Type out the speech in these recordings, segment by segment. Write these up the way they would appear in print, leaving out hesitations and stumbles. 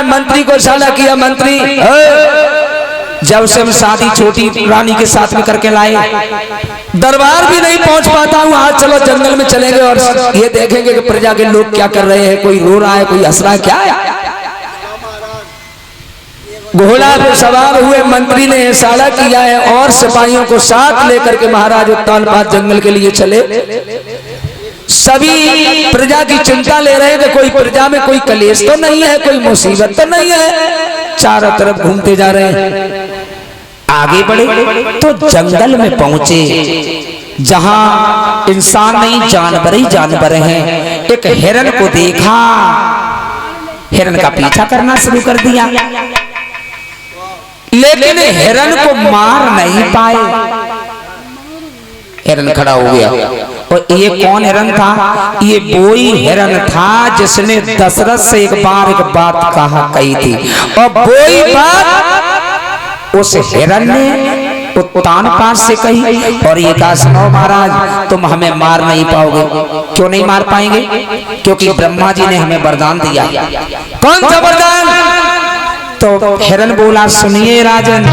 ने मंत्री को इशारा किया, मंत्री जब से हम शादी छोटी रानी के साथ में करके लाए, दरबार भी नहीं पहुंच पाता हूँ। आज चलो जंगल में चलेंगे और ये देखेंगे कि प्रजा के लोग क्या कर रहे हैं, कोई रो रहा है, कोई हंस रहा है, क्या है। घोड़ा पे सवार हुए मंत्री ने इशारा किया है और सिपाहियों को साथ लेकर के महाराज उत्तानपाद जंगल के लिए चले। सभी प्रजा की चिंता ले रहे हैं कि कोई प्रजा में कोई कलेश तो नहीं है, कोई मुसीबत तो नहीं है। चारों तरफ घूमते जा रहे हैं। आगे बढ़े तो जंगल में पहुंचे जहां इंसान नहीं जानवर ही जानवर हैं। एक हिरन को देखा, हिरन का पीछा करना शुरू कर दिया, लेकिन हिरन को मार नहीं पाए। हिरन खड़ा हो गया। और ये कौन हिरन था? ये वही हिरन था जिसने दशरथ से एक बात कही थी, और वही बात उस हिरन ने उत्तानपाद से कही और ये कहा, सुनो महाराज तुम हमें मार नहीं पाओगे। क्यों नहीं मार पाएंगे? क्योंकि ब्रह्मा जी ने हमें वरदान दिया। कौन सा वरदान? तो हिरन बोला, सुनिए राजन,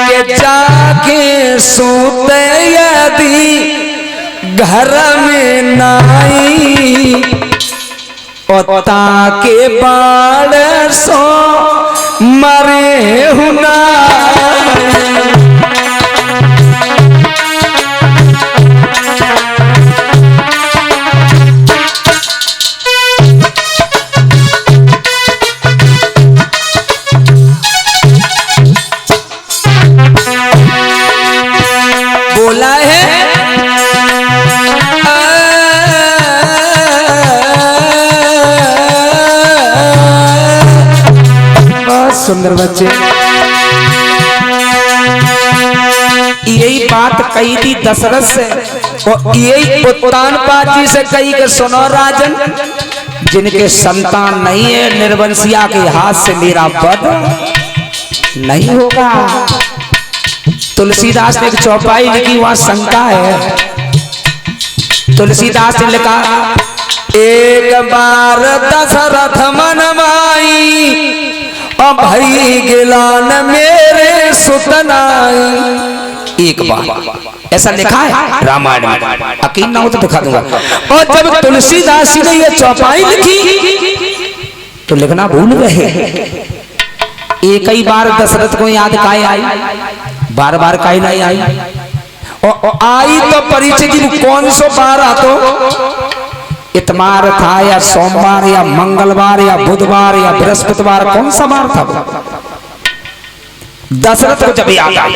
के जाके सोते यदि घर में नाई, और ताके बाड़ सो मरे हुना। बोला है बहुत सुंदर बच्चे। यही बात कही थी दशरथ से, और यही उत्तानपाद जी से कही कि सुनो राजन, जिनके संतान नहीं है निर्वंशिया के हाथ से मेरा वध नहीं होगा। तुलसीदास ने एक चौपाई लिखी, वहां शंका है। तुलसीदास ने लिखा, एक बार दशरथ मन माई, और भई गिलान मेरे सुतनाई। एक बार ऐसा लिखा है रामायण में, यकीन ना हो तो दिखा दूंगा। और जब तुलसीदास ने ये चौपाई लिखी तो लिखना भूल गए। एक ही बार दशरथ को याद काहे आई, बार बार काहे नहीं आई। और आई तो परिचय की कौन सो बार आ, तो इतवार था या सोमवार या मंगलवार या बुधवार या बृहस्पतिवार, कौन सा बार था? दशरथ को जब याद आई,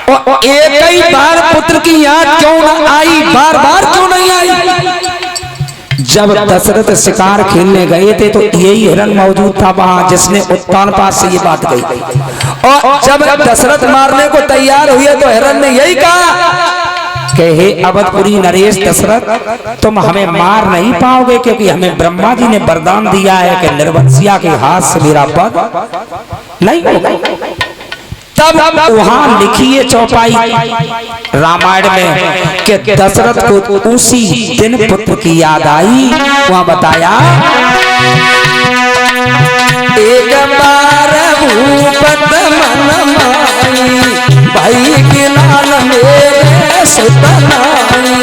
और एक ही बार पुत्र की याद क्यों ना आई, बार बार क्यों नहीं आई? जब दशरथ शिकार खेलने गए थे तो यही हिरन मौजूद था वहां, जिसने उत्तानपाद से ये बात कही। और जब दशरथ मारने को तैयार हुए तो हिरन ने यही कहा कि हे अवधपुरी नरेश दशरथ, तुम हमें मार नहीं पाओगे, क्योंकि हमें ब्रह्मा जी ने वरदान दिया है कि निर्वंशिया के हाथ से मेरा वध नहीं होगा। तब वहां लिखिए चौपाई रामायण में कि दशरथ को उसी दिन पुत्र की याद आई। वहां बताया, एक बार भूपत मन माई, भाई के लाल मेरे सुतनाई।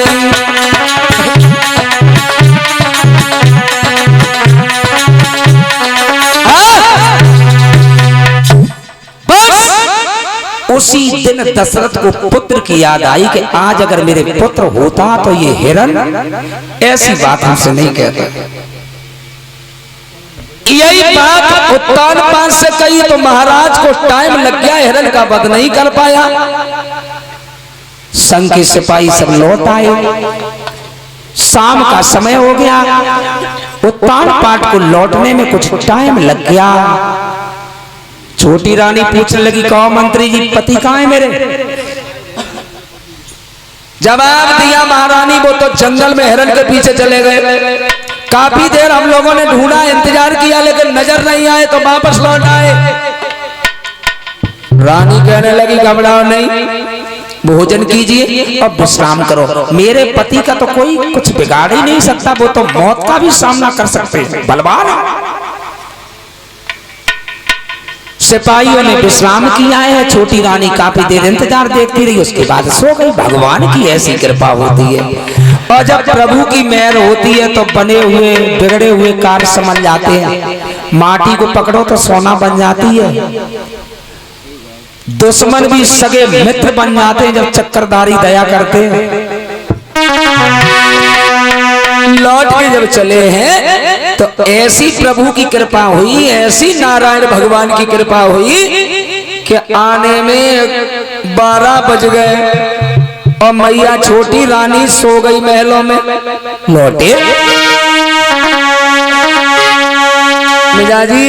उसी दिन दशरथ को पुत्र की याद आई कि आज अगर मेरे पुत्र होता तो ये हिरन ऐसी बात हमसे नहीं कहता। यही बात उत्तानपाद से कही तो महाराज को टाइम लग गया, हिरन का वध नहीं कर पाया। संघ के सिपाही सब लौट आए, शाम का समय हो गया। उत्तानपाद को लौटने में कुछ टाइम लग गया। छोटी रानी पूछने लगी, कहो मंत्री जी पति कहाँ है मेरे? जवाब दिया महारानी, वो तो जंगल में हिरन के पीछे चले गए। काफी देर हम लोगों ने ढूंढा, इंतजार किया, लेकिन नजर नहीं आए तो वापस लौट आए। रानी कहने लगी, घबराओ नहीं, भोजन कीजिए और विश्राम करो। मेरे पति का तो कोई कुछ बिगाड़ ही नहीं सकता, वो तो मौत का भी सामना कर सकते हैं, बलवान है। सिपाहियों ने विश्राम किया है। छोटी रानी काफी देर इंतजार देखती रही, उसके बाद सो गई। भगवान की ऐसी कृपा होती है। और जब प्रभु की मेहर होती है तो बने हुए बिगड़े हुए कार्य समझ जाते हैं। माटी को पकड़ो तो सोना बन जाती है। दुश्मन भी सगे मित्र बन जाते हैं जब चक्करधारी दया करते हैं। लौट के जब चले हैं तो ऐसी प्रभु की कृपा हुई, ऐसी नारायण भगवान की कृपा हुई कि आने में 12 बज गए और मैया छोटी रानी सो गई महलों में। लौटे मिजाजी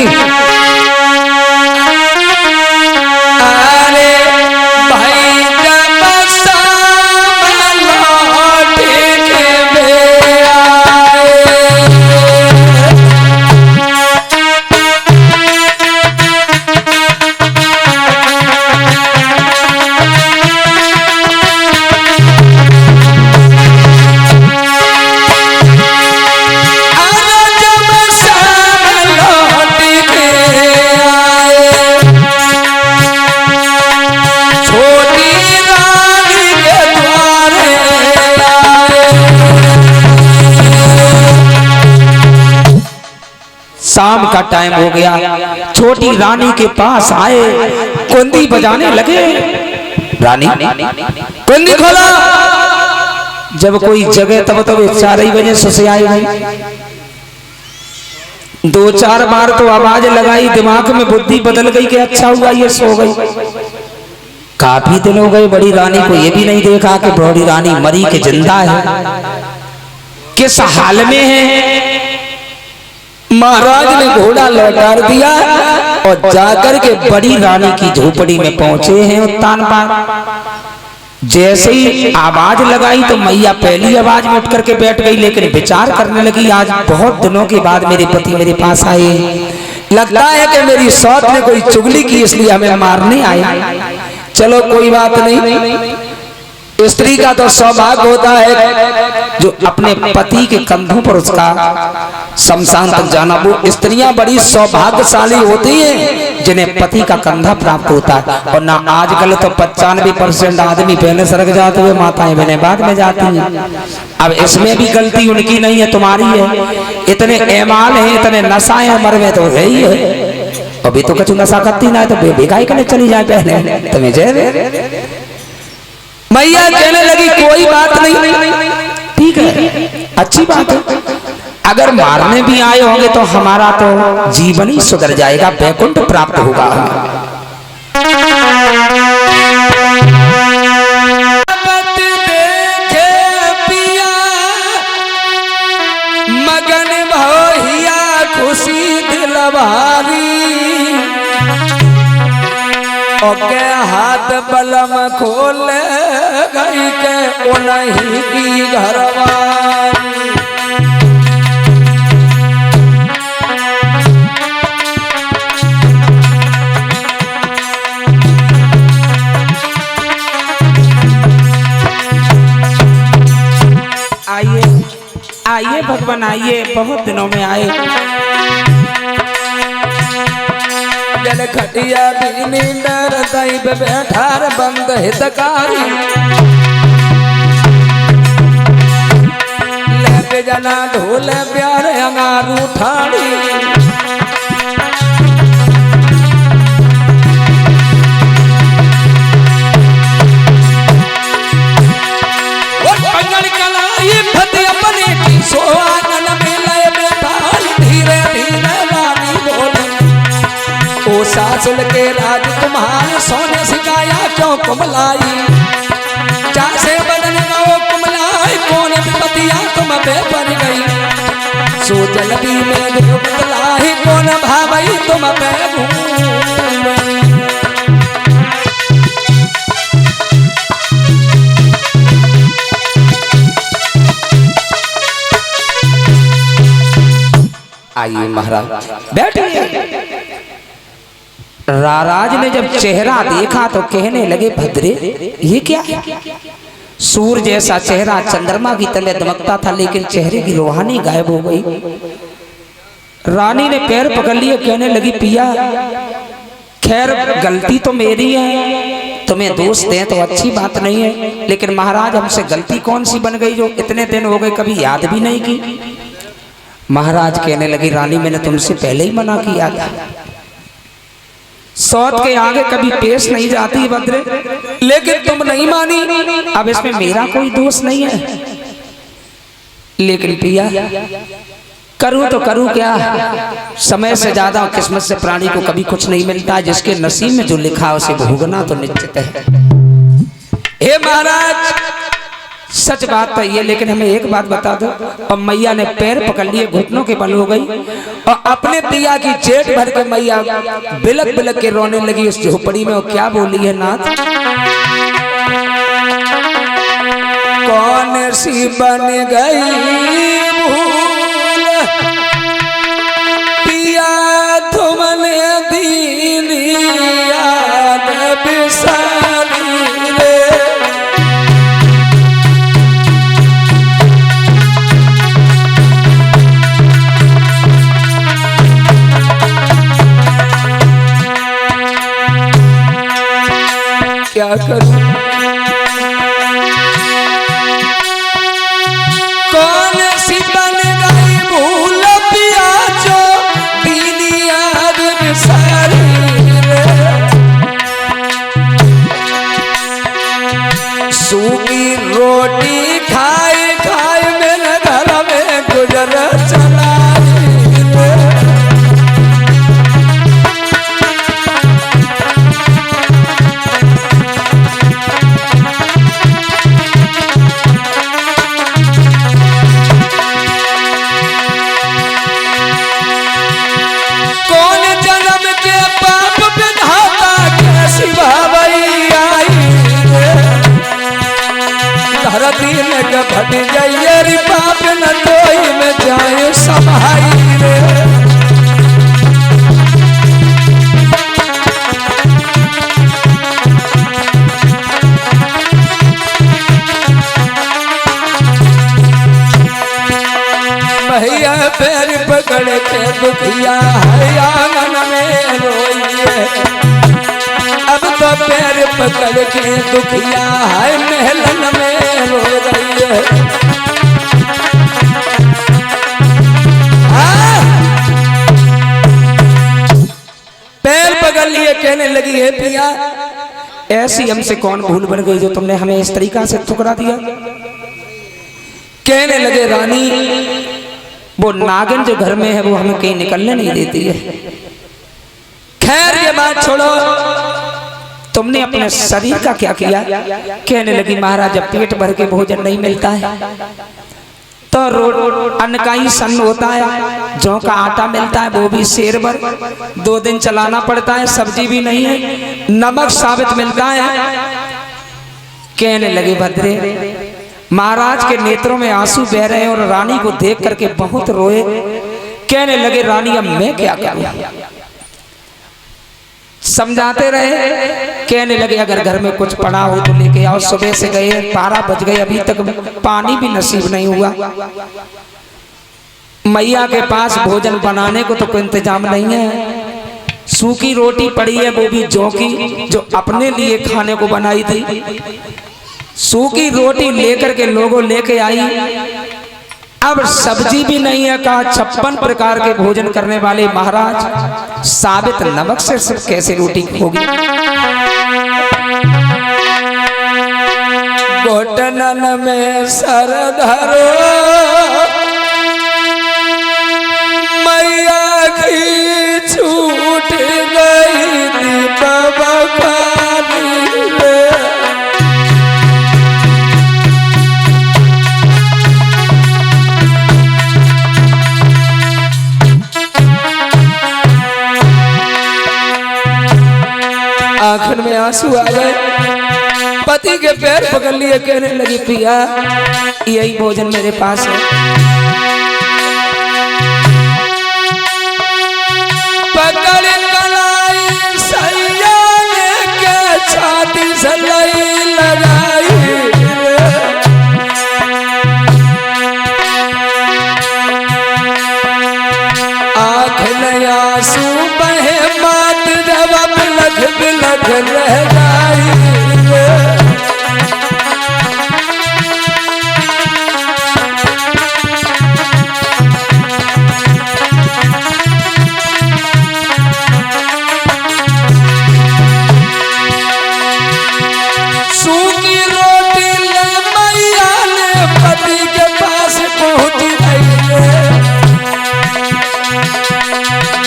शाम का टाइम हो गया। छोटी रानी के पास आए, कुंडी बजाने लगे। रानी कुंडी खोला। जब कोई जगह तब 4 बजे सुसे आई गई। 2-4 बार तो आवाज लगाई, दिमाग में बुद्धि बदल गई कि अच्छा हुआ ये सो गई। काफी दिन हो गए, बड़ी रानी को ये भी नहीं देखा कि बड़ी रानी मरी के जिंदा है, किस हाल में है। महाराज ने घोड़ा लौटा दिया और जाकर के बड़ी रानी की झोपड़ी में पहुंचे हैं। उत्तान पार जैसे ही आवाज लगाई तो मैया पहली आवाज में उठ करके बैठ गई, लेकिन विचार करने लगी आज बहुत दिनों के बाद मेरे पति मेरे पास आए, लगता है कि मेरी सौत ने कोई चुगली की इसलिए हमें मारने आए। चलो कोई बात नहीं, स्त्री का तो सौभाग्य होता है जो अपने पति के कंधों पर उसका शमशान तक जाना। वो स्त्रियां बड़ी सौभाग्यशाली होती हैं जिन्हें पति का कंधा प्राप्त होता है। और ना आजकल तो 95% आदमी पहले सड़क जाते हुए, माताएं बहनें बाद में जाती हैं। अब इसमें भी गलती उनकी नहीं है, तुम्हारी है। इतने एमाल हैं, इतने नशा है, मर में तो है ही है। अभी तो कुछ नशा करती ना है तो बेगाई करने चली जाए पहले तुम्हें जय। मैया कहने लगी कोई बात नहीं, ठीक है, अच्छी बात है। अगर मारने भी आए होंगे तो हमारा तो जीवन ही सुधर जाएगा, वैकुंठ प्राप्त होगा। मगन भैया खुशी दिल भारी, ओके हाथ बलम खोल गई के उन्हीं की घरवारी। आइए आइए भगवान आइए, बहुत दिनों में आए। जल खटिया दीनी डर दैब बैठार बंद हितकारी, ले जना ढोल प्यार अंगारू ठाड़ी। सासुल के राजकुमार सोने सिखाया क्यों कुमलाई, चासे बदन गाओ कुमलाई, कौन विपतिया तुम पे पड़ गई। सो जल्दी में देव बदलाई, कौन भावई तुम पे भूल गई। आइए महाराज बैठिए। राराज ने जब चेहरा देखा तो कहने लगे भद्रे ये क्या है? सूर्य जैसा चेहरा चंद्रमा की तरह दमकता था, लेकिन चेहरे की रूहानी गायब हो गई। रानी ने पैर पकड़ लिए, कहने लगी पिया खैर गलती तो मेरी है, तुम्हें दोष दें तो अच्छी बात नहीं है, लेकिन महाराज हमसे गलती कौन सी बन गई जो इतने दिन हो गए कभी याद भी नहीं की। महाराज कहने लगी रानी मैंने तुमसे पहले ही मना किया था, सौत के आगे कभी पेश नहीं जाती भद्रे, लेकिन तुम नहीं मानी। अब इसमें मेरा कोई दोष नहीं है, लेकिन पिया करूं तो करूं क्या, समय से ज्यादा किस्मत से प्राणी को कभी कुछ नहीं मिलता, जिसके नसीब में जो लिखा उसे भोगना तो निश्चित है। हे महाराज सच बात तो ये, लेकिन हमें एक बात बता दो। और मैया ने पैर पकड़ लिए, घुटनों के बल हो गई और अपने पिया की जेठ भर के मैया बिलक बिलक के रोने लगी उस झोपड़ी में। और क्या बोली है नाथ, कौन सी बन गई भूल पिया तुमने दीन याद बिसारी रे। क्या करूं, कौन सी बन गई भूल पिया जो दीन याद बिसारी रे। सूखी रोटी खाए खाए मेरे घर में गुजर चला रे। धरती में घट जाइए रे पाप न कोई में जाए समाई रे। भैया पैर पकड़ के दुखिया है आंगन में रोइए, अब तो पैर पकड़ के दुखिया है महलन में रो रही है। पैर पकड़ लिए कहने लगी है पिया ऐसी हमसे कौन भूल बन गई जो तुमने हमें इस तरीका से ठुकरा दिया। कहने लगे रानी वो नागिन जो घर में है वो हमें कहीं निकलने नहीं देती है। खैर ये बात छोड़ो, तुमने अपने शरीर का क्या किया। कहने लगी महाराज जब पेट भर के भोजन नहीं मिलता है तो अन्न का ही सन्न होता है, जौ का आटा मिलता है वो भी शेर भर, 2 दिन चलाना पड़ता है, सब्जी भी नहीं है, नमक साबित मिलता है। कहने लगे भद्रे महाराज के नेत्रों में आंसू बह रहे और रानी को देख करके बहुत रोए। कहने लगे रानी अब मैं क्या करूं, समझाते रहे। कहने लगे अगर घर में कुछ पड़ा हो तो लेके आओ, सुबह से गए 12 बज गए अभी तक पानी भी नसीब नहीं हुआ। मैया के पास भोजन बनाने को तो कोई इंतजाम नहीं है, सूखी रोटी पड़ी है वो भी जौ की जो अपने लिए खाने को बनाई थी। सूखी रोटी लेकर के लोगों लेके आई, अब सब्जी भी नहीं है, कहा 56 प्रकार के भोजन करने वाले महाराज साबित नमक से सिर्फ कैसे रोटी होगी। घुटनन में सर धरो मैया की छूट गई दीप बखानी रे। आंखन में आंसू आ गए, पति के पैर पकड़ लिए। कहने लगी पिया यही भोजन मेरे पास है, पकड़ कलाई सैया के छाती से लई लगाई। आंख में आंसू बहे मात जब आँख रह जाई। सूखी रोटी ले मैया ने पति के पास पहुंच गई।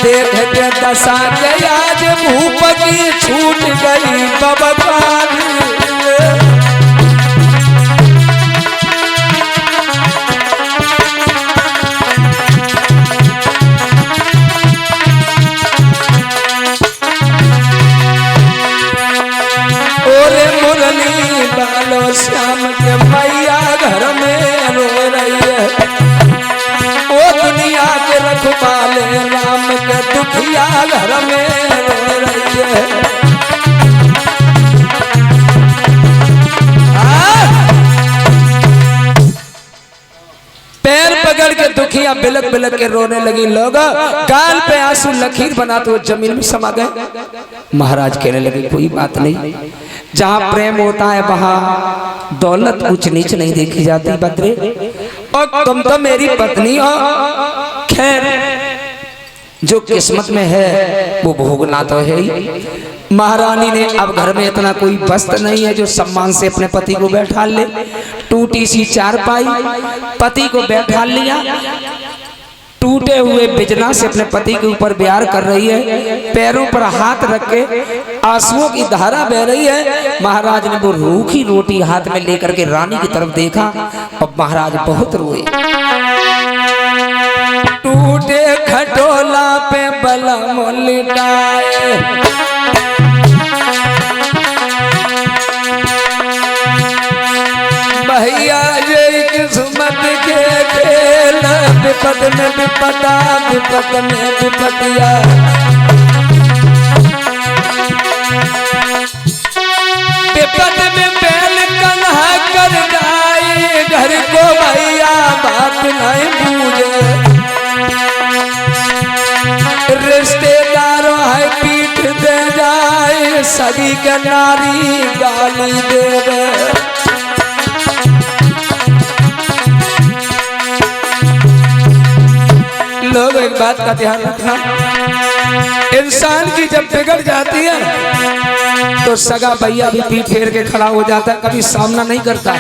देख के दशा के आज भूप की छूट गई बबकान। ओरे मुरली बालो श्याम के मैया घर में रो रही है। ओ दुनिया के रखवाले राम के दुखिया घर में रो रही है। पैर पकड़ के दुखिया बिलक बिलक के रोने लगी। लोग गाल पे आंसू लकीर बनाते हुए जमीन में समा गए। महाराज कहने लगे कोई बात नहीं, जहाँ प्रेम होता है वहाँ दौलत ऊंच नीच नहीं देखी जाती बद्रे। और तुम तो मेरी पत्नी हो, खैर जो किस्मत में है वो भोगना तो है ही। महारानी ने अब घर में इतना कोई वस्त्र नहीं है जो सम्मान से अपने पति को बैठा ले। टूटी सी चारपाई पति को बैठा लिया, टूटे हुए बिजना से अपने पति के ऊपर प्यार कर रही है। पैरों पर हाथ रख के आंसुओं की धारा बह रही है। महाराज ने वो रूखी रोटी हाथ में लेकर के रानी की तरफ देखा और महाराज बहुत रोए। टूटे खटोला पे बलम लिटाए, भैया ये किस्मत के खेल, विपद में विपदा विपद में विपतिया। विपद में बैल कन्हा कर जाए, घर को भैया बात नहीं बूझे। रिश्तेदारों है पीठ दे जाए, सगी के नारी गाली दे। लोग एक बात का ध्यान रखना, इंसान की जब बिगड़ जाती है तो सगा भैया भी पीठ फेर के खड़ा हो जाता है, कभी सामना नहीं करता।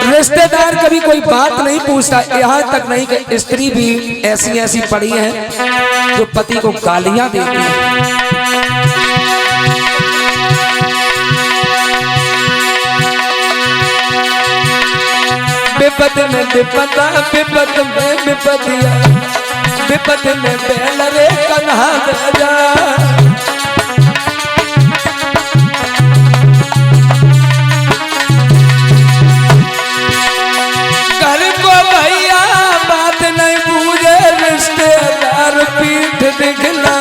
रिश्तेदार कभी कोई बात नहीं पूछता। यहाँ तक नहीं कि स्त्री भी ऐसी ऐसी पड़ी है जो पति को गालियां देती है। विपद में विपदा विपद में विपदिया, विपद में बैल रे कन्हा राजा। घर को भैया बात नहीं बूझे, रिश्तेदार पीठ दिखला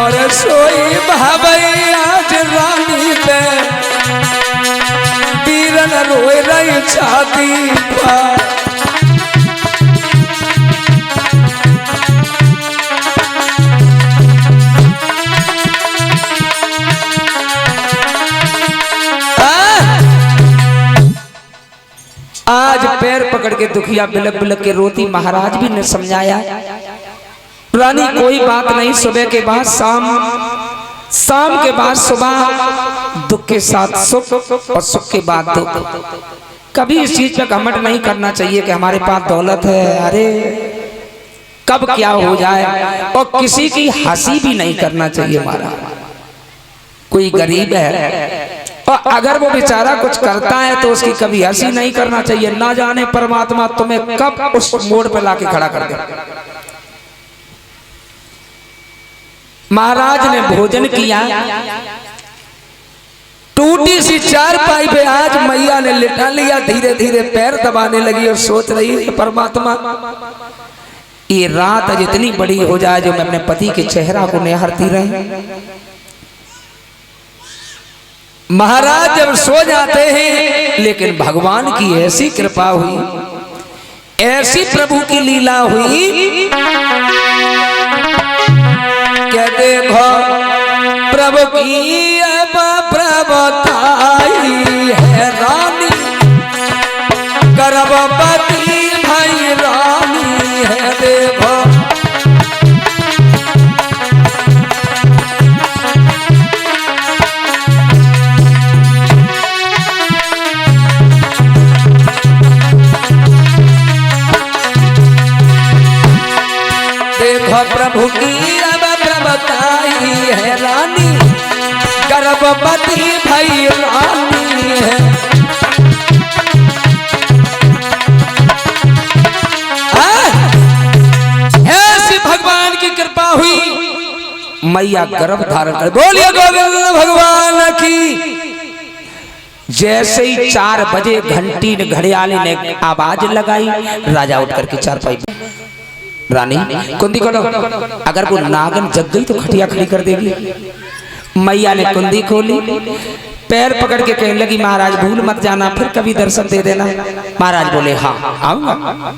और सोई भाभैया रानी पे रोए रही छाती पर। आज पैर पकड़ के दुखिया बिलक बिलक के रोती। महाराज भी ने समझाया रानी कोई बात नहीं, सुबह के बाद शाम, शाम के बाद सुबह, दुख के साथ सुख और सुख के बाद दुख। कभी इस चीज पे घमंड नहीं करना चाहिए कि हमारे पास दौलत है, अरे कब क्या हो जाए। और किसी की हंसी भी नहीं करना चाहिए। हमारा कोई गरीब है और अगर वो बेचारा कुछ करता है तो उसकी कभी हंसी नहीं करना चाहिए। ना जाने परमात्मा तुम्हें कब उस मोड़ पे लाके खड़ा कर दे। महाराज ने भोजन किया, टूटी सी चारपाई पे आज मैया ने लिटा लिया, धीरे धीरे पैर दबाने लगी और सोच रही है परमात्मा ये रात आज इतनी बड़ी हो जाए जो मैं अपने पति के चेहरा को निहारती रहे। महाराज जब सो जाते हैं, लेकिन भगवान की ऐसी कृपा हुई, ऐसी प्रभु की लीला हुई कि प्रभु की अब प्रभुताई है रानी, गर्भवती भाई रानी है देखो। देखो प्रभु की अब प्रभुताई है रानी, गर्भवती भाई रानी है। ऐसी भगवान की कृपा हुई, मैया गर्भ धारण कर। बोलिए गोविंद भगवान की। जैसे ही 4 बजे घंटी ने घड़ियाली ने आवाज लगाई, राजा उठ करके चारपाई, रानी कुंदी खोलो, अगर वो नागन जग गई तो खटिया खड़ी कर देगी। मैया ने कुंदी खोली, पैर पकड़ के कहने लगी महाराज भूल मत जाना, फिर कभी दर्शन दे देना। महाराज बोले हाँ आऊंगा।